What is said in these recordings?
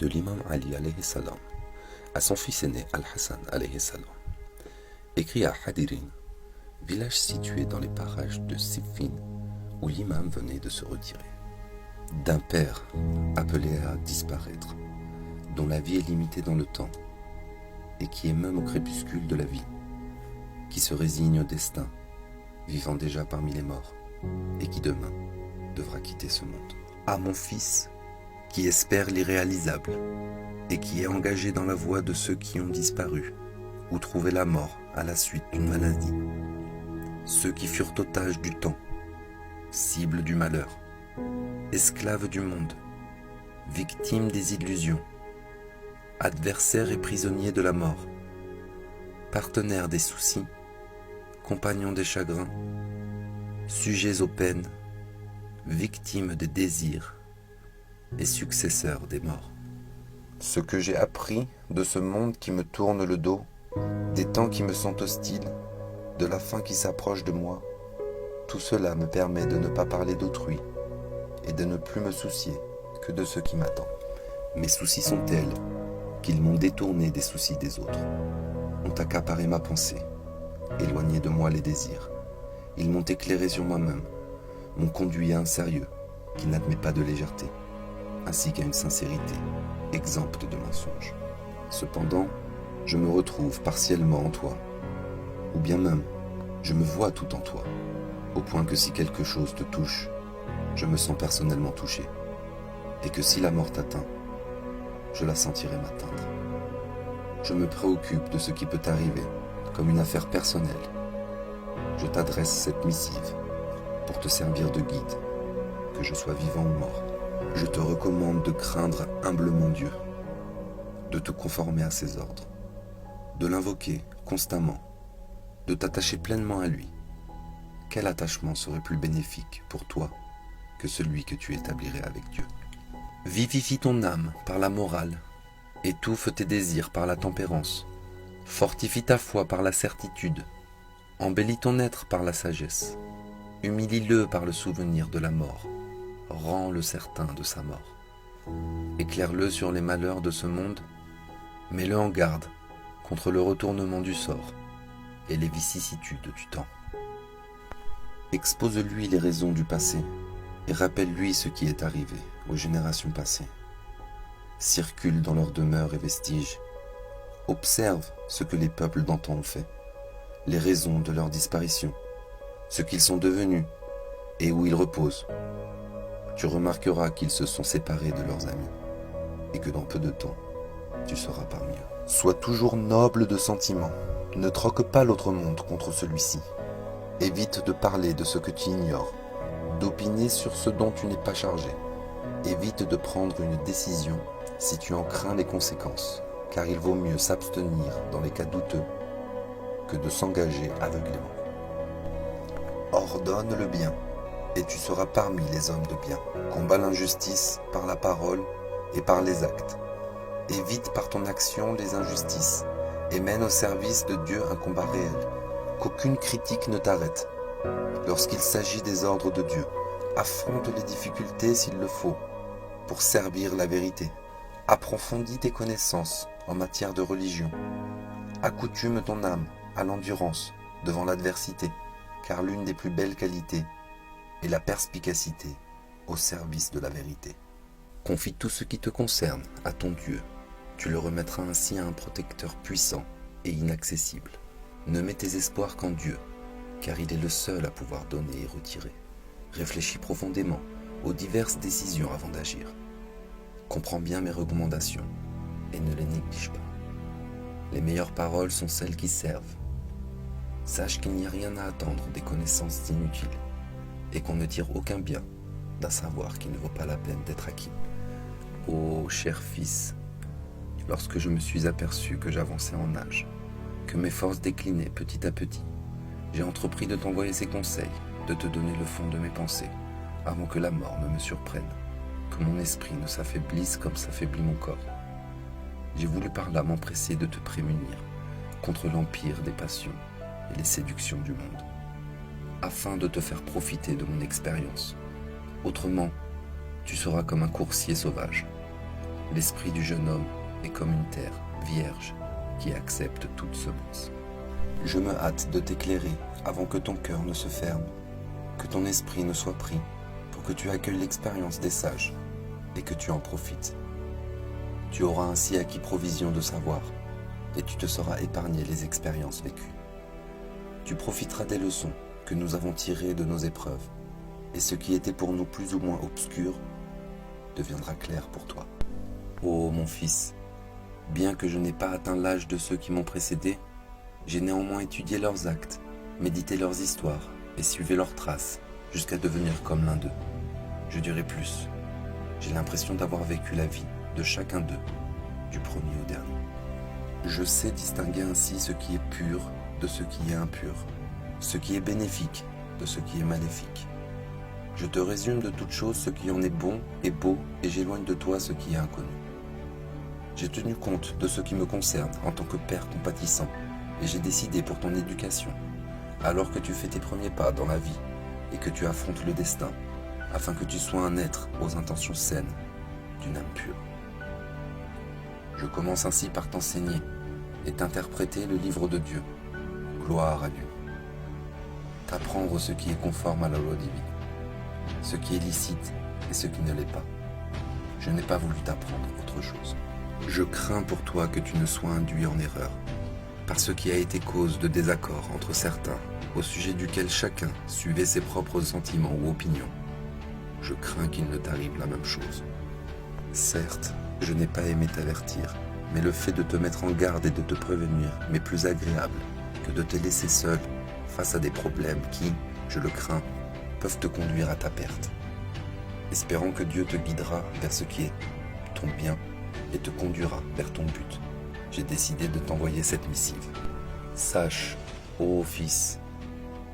de l'imam Ali alayhi salam à son fils aîné Al-Hassan alayhi salam, écrit à Hadirin, village situé dans les parages de Siffin où l'imam venait de se retirer. D'un père appelé à disparaître, dont la vie est limitée dans le temps et qui est même au crépuscule de la vie, qui se résigne au destin, vivant déjà parmi les morts et qui demain devra quitter ce monde. À mon fils qui espère l'irréalisable et qui est engagé dans la voie de ceux qui ont disparu ou trouvé la mort à la suite d'une maladie, ceux qui furent otages du temps, cibles du malheur, esclaves du monde, victimes des illusions, adversaires et prisonniers de la mort, partenaires des soucis, compagnons des chagrins, sujets aux peines, victimes des désirs et successeurs des morts. Ce que j'ai appris de ce monde qui me tourne le dos, des temps qui me sont hostiles, de la fin qui s'approche de moi, tout cela me permet de ne pas parler d'autrui et de ne plus me soucier que de ce qui m'attend. Mes soucis sont tels qu'ils m'ont détourné des soucis des autres, ont accaparé ma pensée, éloigné de moi les désirs. Ils m'ont éclairé sur moi-même, m'ont conduit à un sérieux qui n'admet pas de légèreté, ainsi qu'à une sincérité exempte de mensonges. Cependant, je me retrouve partiellement en toi, ou bien même, je me vois tout en toi, au point que si quelque chose te touche, je me sens personnellement touché, et que si la mort t'atteint, je la sentirai m'atteindre. Je me préoccupe de ce qui peut t'arriver, comme une affaire personnelle. Je t'adresse cette missive pour te servir de guide, que je sois vivant ou mort. Je te recommande de craindre humblement Dieu, de te conformer à ses ordres, de l'invoquer constamment, de t'attacher pleinement à lui. Quel attachement serait plus bénéfique pour toi que celui que tu établirais avec Dieu? Vivifie ton âme par la morale, étouffe tes désirs par la tempérance, fortifie ta foi par la certitude, embellis ton être par la sagesse, humilie-le par le souvenir de la mort, rends-le certain de sa mort. Éclaire-le sur les malheurs de ce monde, mets-le en garde contre le retournement du sort et les vicissitudes du temps. Expose-lui les raisons du passé et rappelle-lui ce qui est arrivé aux générations passées. Circule dans leurs demeures et vestiges. Observe ce que les peuples d'antan ont fait, les raisons de leur disparition, ce qu'ils sont devenus et où ils reposent. Tu remarqueras qu'ils se sont séparés de leurs amis et que dans peu de temps, tu seras parmi eux. Sois toujours noble de sentiments. Ne troque pas l'autre monde contre celui-ci. Évite de parler de ce que tu ignores, d'opiner sur ce dont tu n'es pas chargé. Évite de prendre une décision si tu en crains les conséquences, car il vaut mieux s'abstenir dans les cas douteux que de s'engager aveuglément. Ordonne le bien, et tu seras parmi les hommes de bien. Combat l'injustice par la parole et par les actes. Évite par ton action les injustices et mène au service de Dieu un combat réel. Qu'aucune critique ne t'arrête. Lorsqu'il s'agit des ordres de Dieu, affronte les difficultés s'il le faut pour servir la vérité. Approfondis tes connaissances en matière de religion. Accoutume ton âme à l'endurance devant l'adversité, car l'une des plus belles qualités est la perspicacité au service de la vérité. Confie tout ce qui te concerne à ton Dieu. Tu le remettras ainsi à un protecteur puissant et inaccessible. Ne mets tes espoirs qu'en Dieu, car il est le seul à pouvoir donner et retirer. Réfléchis profondément aux diverses décisions avant d'agir. Comprends bien mes recommandations et ne les néglige pas. Les meilleures paroles sont celles qui servent. Sache qu'il n'y a rien à attendre des connaissances inutiles et qu'on ne tire aucun bien d'un savoir qui ne vaut pas la peine d'être acquis. Ô cher fils, lorsque je me suis aperçu que j'avançais en âge, que mes forces déclinaient petit à petit, j'ai entrepris de t'envoyer ces conseils, de te donner le fond de mes pensées, avant que la mort ne me surprenne, que mon esprit ne s'affaiblisse comme s'affaiblit mon corps. J'ai voulu par là m'empresser de te prémunir contre l'empire des passions et les séductions du monde, afin de te faire profiter de mon expérience. Autrement, tu seras comme un coursier sauvage, L'esprit du jeune homme est comme une terre vierge qui accepte toute semence. Je me hâte de t'éclairer avant que ton cœur ne se ferme, que ton esprit ne soit pris, pour que tu accueilles l'expérience des sages et que tu en profites. Tu auras ainsi acquis provision de savoir et tu te seras épargné les expériences vécues. Tu profiteras des leçons que nous avons tirées de nos épreuves et ce qui était pour nous plus ou moins obscur deviendra clair pour toi. Ô mon fils, bien que je n'ai pas atteint l'âge de ceux qui m'ont précédé, j'ai néanmoins étudié leurs actes, médité leurs histoires et suivi leurs traces jusqu'à devenir comme l'un d'eux. Je dirais plus, j'ai l'impression d'avoir vécu la vie de chacun d'eux, du premier au dernier. Je sais distinguer ainsi ce qui est pur de ce qui est impur, ce qui est bénéfique de ce qui est maléfique. Je te résume de toute chose ce qui en est bon et beau et j'éloigne de toi ce qui est inconnu. J'ai tenu compte de ce qui me concerne en tant que père compatissant et j'ai décidé pour ton éducation, alors que tu fais tes premiers pas dans la vie et que tu affrontes le destin, afin que tu sois un être aux intentions saines, d'une âme pure. Je commence ainsi par t'enseigner et t'interpréter le livre de Dieu. Gloire à Dieu. T'apprendre ce qui est conforme à la loi divine, ce qui est licite et ce qui ne l'est pas. Je n'ai pas voulu t'apprendre autre chose. Je crains pour toi que tu ne sois induit en erreur, par ce qui a été cause de désaccord entre certains, au sujet duquel chacun suivait ses propres sentiments ou opinions. Je crains qu'il ne t'arrive la même chose. Certes, je n'ai pas aimé t'avertir, mais le fait de te mettre en garde et de te prévenir m'est plus agréable que de te laisser seul face à des problèmes qui, je le crains, peuvent te conduire à ta perte. Espérant que Dieu te guidera vers ce qui est ton bien et te conduira vers ton but, j'ai décidé de t'envoyer cette missive. Sache, ô fils,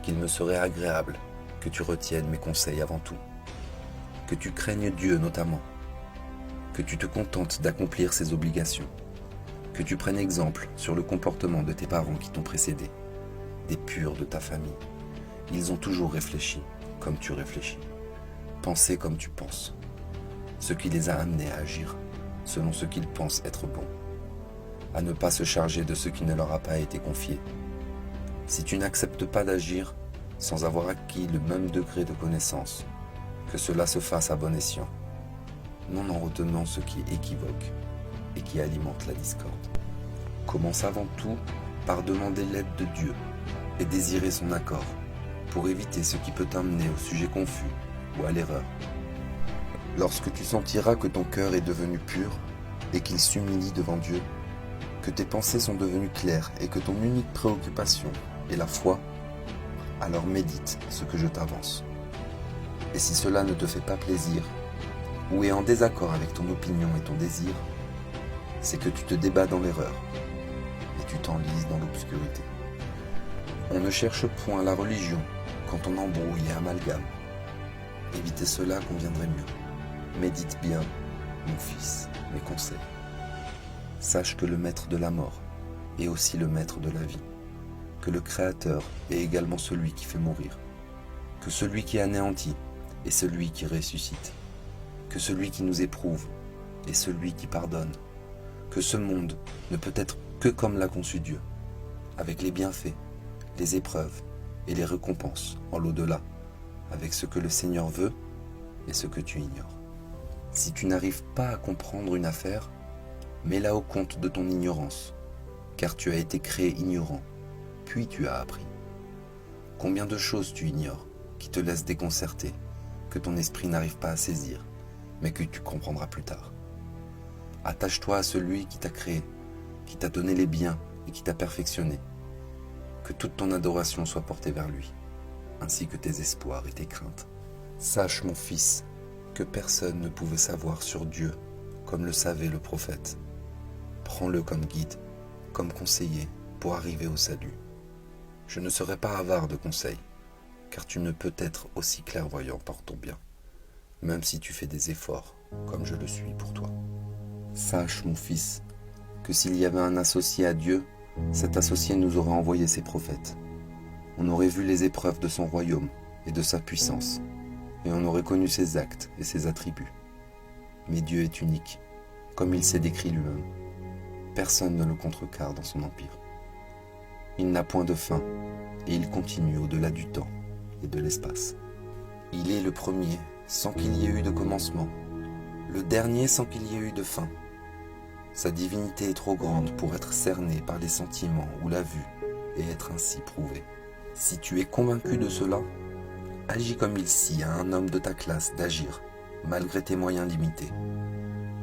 qu'il me serait agréable que tu retiennes mes conseils avant tout, que tu craignes Dieu notamment, que tu te contentes d'accomplir ses obligations, que tu prennes exemple sur le comportement de tes parents qui t'ont précédé, des purs de ta famille. Ils ont toujours réfléchi comme tu réfléchis, pensé comme tu penses, ce qui les a amenés à agir selon ce qu'ils pensent être bon, à ne pas se charger de ce qui ne leur a pas été confié. Si tu n'acceptes pas d'agir sans avoir acquis le même degré de connaissance, que cela se fasse à bon escient, non en retenant ce qui est équivoque et qui alimente la discorde. Commence avant tout par demander l'aide de Dieu et désirer son accord pour éviter ce qui peut t'amener au sujet confus ou à l'erreur. Lorsque tu sentiras que ton cœur est devenu pur et qu'il s'humilie devant Dieu, que tes pensées sont devenues claires et que ton unique préoccupation est la foi, alors médite ce que je t'avance. Et si cela ne te fait pas plaisir, ou est en désaccord avec ton opinion et ton désir, c'est que tu te débats dans l'erreur et tu t'enlises dans l'obscurité. On ne cherche point la religion quand on embrouille et amalgame. Éviter cela conviendrait mieux. Médite bien, mon fils, mes conseils. Sache que le maître de la mort est aussi le maître de la vie, que le Créateur est également celui qui fait mourir, que celui qui anéantit est celui qui ressuscite, que celui qui nous éprouve est celui qui pardonne, que ce monde ne peut être que comme l'a conçu Dieu, avec les bienfaits, les épreuves et les récompenses en l'au-delà, avec ce que le Seigneur veut et ce que tu ignores. Si tu n'arrives pas à comprendre une affaire, mets-la au compte de ton ignorance, car tu as été créé ignorant, puis tu as appris. Combien de choses tu ignores qui te laissent déconcerté, que ton esprit n'arrive pas à saisir, mais que tu comprendras plus tard. Attache-toi à celui qui t'a créé, qui t'a donné les biens et qui t'a perfectionné. Que toute ton adoration soit portée vers lui, ainsi que tes espoirs et tes craintes. Sache, mon fils, que personne ne pouvait savoir sur Dieu comme le savait le prophète. Prends-le comme guide, comme conseiller pour arriver au salut. Je ne serai pas avare de conseils, car tu ne peux être aussi clairvoyant par ton bien, même si tu fais des efforts, comme je le suis pour toi. Sache, mon fils, que s'il y avait un associé à Dieu, cet associé nous aurait envoyé ses prophètes. On aurait vu les épreuves de son royaume et de sa puissance, et on aurait connu ses actes et ses attributs. Mais Dieu est unique, comme il s'est décrit lui-même. Personne ne le contrecarre dans son empire. Il n'a point de fin, et il continue au-delà du temps et de l'espace. Il est le premier sans qu'il y ait eu de commencement, le dernier sans qu'il y ait eu de fin. Sa divinité est trop grande pour être cernée par les sentiments ou la vue et être ainsi prouvée. Si tu es convaincu de cela, agis comme il sied à un homme de ta classe d'agir, malgré tes moyens limités.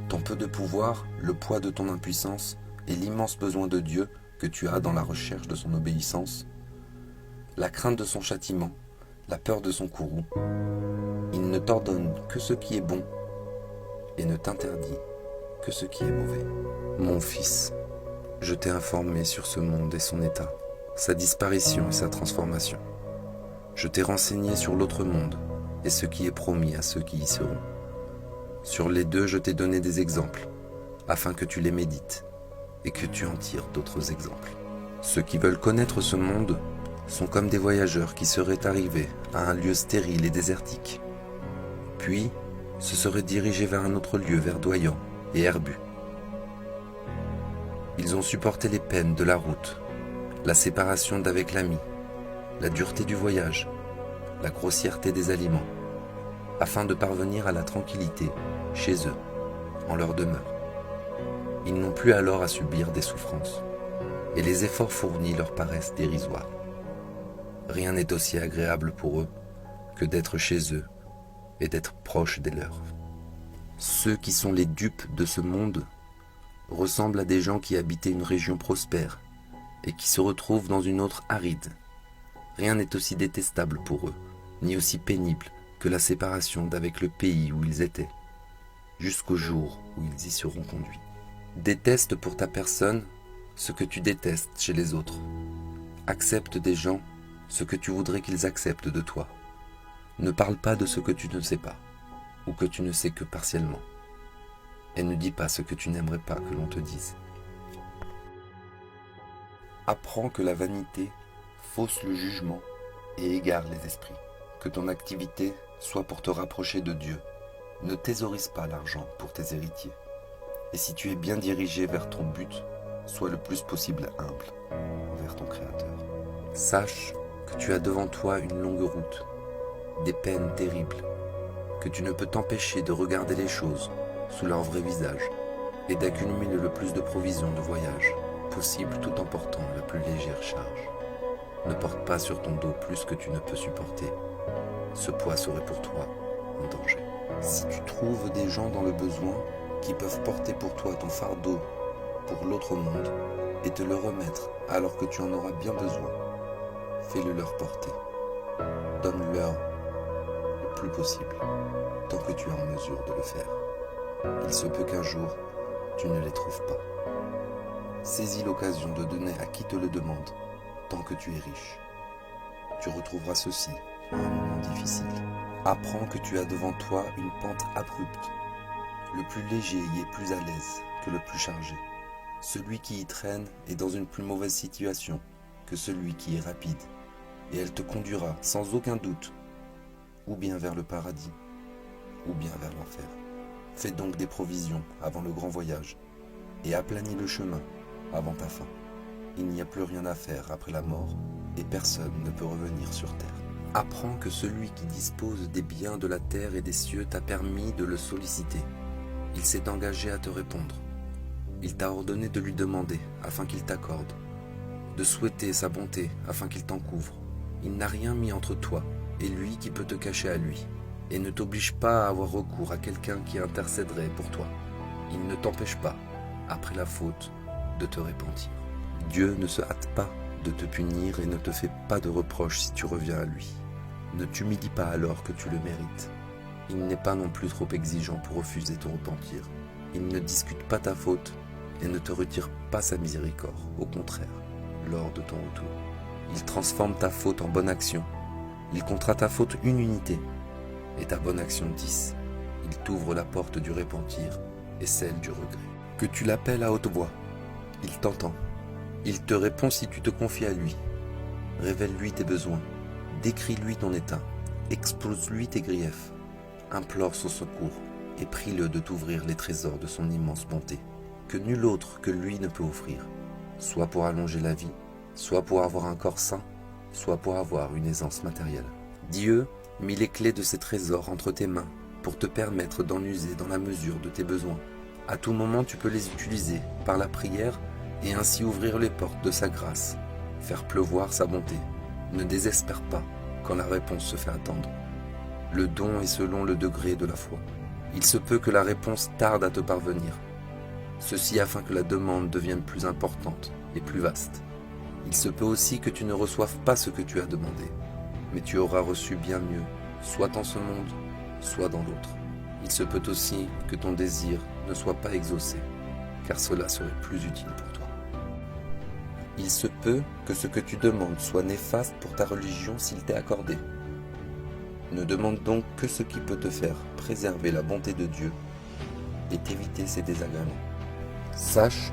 Ton peu de pouvoir, le poids de ton impuissance et l'immense besoin de Dieu que tu as dans la recherche de son obéissance, la crainte de son châtiment, la peur de son courroux, il ne t'ordonne que ce qui est bon et ne t'interdit que ce qui est mauvais. Mon fils, je t'ai informé sur ce monde et son état, sa disparition et sa transformation. Je t'ai renseigné sur l'autre monde et ce qui est promis à ceux qui y seront. Sur les deux, je t'ai donné des exemples, afin que tu les médites et que tu en tires d'autres exemples. Ceux qui veulent connaître ce monde sont comme des voyageurs qui seraient arrivés à un lieu stérile et désertique. Puis, se seraient dirigés vers un autre lieu verdoyant et herbu. Ils ont supporté les peines de la route, la séparation d'avec l'ami, la dureté du voyage, la grossièreté des aliments, afin de parvenir à la tranquillité chez eux, en leur demeure. Ils n'ont plus alors à subir des souffrances, et les efforts fournis leur paraissent dérisoires. Rien n'est aussi agréable pour eux que d'être chez eux et d'être proche des leurs. Ceux qui sont les dupes de ce monde ressemblent à des gens qui habitaient une région prospère et qui se retrouvent dans une autre aride. Rien n'est aussi détestable pour eux, ni aussi pénible que la séparation d'avec le pays où ils étaient, jusqu'au jour où ils y seront conduits. Déteste pour ta personne ce que tu détestes chez les autres. Accepte des gens ce que tu voudrais qu'ils acceptent de toi. Ne parle pas de ce que tu ne sais pas, ou que tu ne sais que partiellement. Et ne dis pas ce que tu n'aimerais pas que l'on te dise. Apprends que la vanité fausse le jugement et égare les esprits. Que ton activité soit pour te rapprocher de Dieu. Ne thésaurise pas l'argent pour tes héritiers. Et si tu es bien dirigé vers ton but, sois le plus possible humble envers ton Créateur. Sache que tu as devant toi une longue route, des peines terribles, que tu ne peux t'empêcher de regarder les choses sous leur vrai visage et d'accumuler le plus de provisions de voyage possible tout en portant la plus légère charge. Ne porte pas sur ton dos plus que tu ne peux supporter. Ce poids serait pour toi un danger. Si tu trouves des gens dans le besoin qui peuvent porter pour toi ton fardeau pour l'autre monde et te le remettre alors que tu en auras bien besoin, fais-le leur porter. Donne-leur le plus possible, tant que tu es en mesure de le faire. Il se peut qu'un jour, tu ne les trouves pas. Saisis l'occasion de donner à qui te le demande, tant que tu es riche. Tu retrouveras ceci à un moment difficile. Apprends que tu as devant toi une pente abrupte. Le plus léger y est plus à l'aise que le plus chargé. Celui qui y traîne est dans une plus mauvaise situation que celui qui est rapide, et elle te conduira sans aucun doute, ou bien vers le paradis, ou bien vers l'enfer. Fais donc des provisions avant le grand voyage, et aplanis le chemin avant ta fin. Il n'y a plus rien à faire après la mort, et personne ne peut revenir sur terre. Apprends que celui qui dispose des biens de la terre et des cieux t'a permis de le solliciter. Il s'est engagé à te répondre. Il t'a ordonné de lui demander afin qu'il t'accorde, de souhaiter sa bonté afin qu'il t'en couvre. Il n'a rien mis entre toi et lui qui peut te cacher à lui, et ne t'oblige pas à avoir recours à quelqu'un qui intercéderait pour toi. Il ne t'empêche pas, après la faute, de te repentir. Dieu ne se hâte pas de te punir et ne te fait pas de reproches si tu reviens à lui. Ne t'humilie pas alors que tu le mérites. Il n'est pas non plus trop exigeant pour refuser ton repentir. Il ne discute pas ta faute et ne te retire pas sa miséricorde. Au contraire, lors de ton retour, il transforme ta faute en bonne action. Il comptera ta faute une unité et ta bonne action 10. Il t'ouvre la porte du repentir et celle du regret. Que tu l'appelles à haute voix, il t'entend. Il te répond si tu te confies à lui. Révèle-lui tes besoins, décris-lui ton état, expose-lui tes griefs, implore son secours, et prie-le de t'ouvrir les trésors de son immense bonté, que nul autre que lui ne peut offrir, soit pour allonger la vie, soit pour avoir un corps sain, soit pour avoir une aisance matérielle. Dieu mit les clés de ces trésors entre tes mains pour te permettre d'en user dans la mesure de tes besoins. À tout moment, tu peux les utiliser par la prière et ainsi ouvrir les portes de sa grâce, faire pleuvoir sa bonté. Ne désespère pas quand la réponse se fait attendre. Le don est selon le degré de la foi. Il se peut que la réponse tarde à te parvenir. Ceci afin que la demande devienne plus importante et plus vaste. Il se peut aussi que tu ne reçoives pas ce que tu as demandé, mais tu auras reçu bien mieux, soit dans ce monde, soit dans l'autre. Il se peut aussi que ton désir ne soit pas exaucé, car cela serait plus utile pour toi. Il se peut que ce que tu demandes soit néfaste pour ta religion s'il t'est accordé. Ne demande donc que ce qui peut te faire préserver la bonté de Dieu et t'éviter ses désagréments. Sache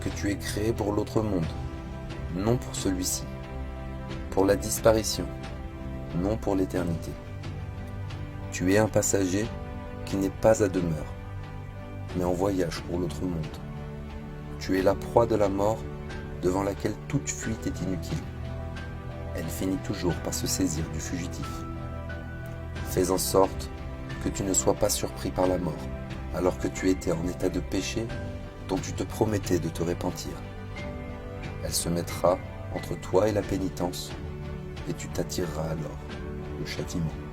que tu es créé pour l'autre monde, non pour celui-ci, pour la disparition, non pour l'éternité. Tu es un passager qui n'est pas à demeure, mais en voyage pour l'autre monde. Tu es la proie de la mort devant laquelle toute fuite est inutile. Elle finit toujours par se saisir du fugitif. Fais en sorte que tu ne sois pas surpris par la mort, alors que tu étais en état de péché dont tu te promettais de te repentir. Elle se mettra entre toi et la pénitence, et tu t'attireras alors le châtiment.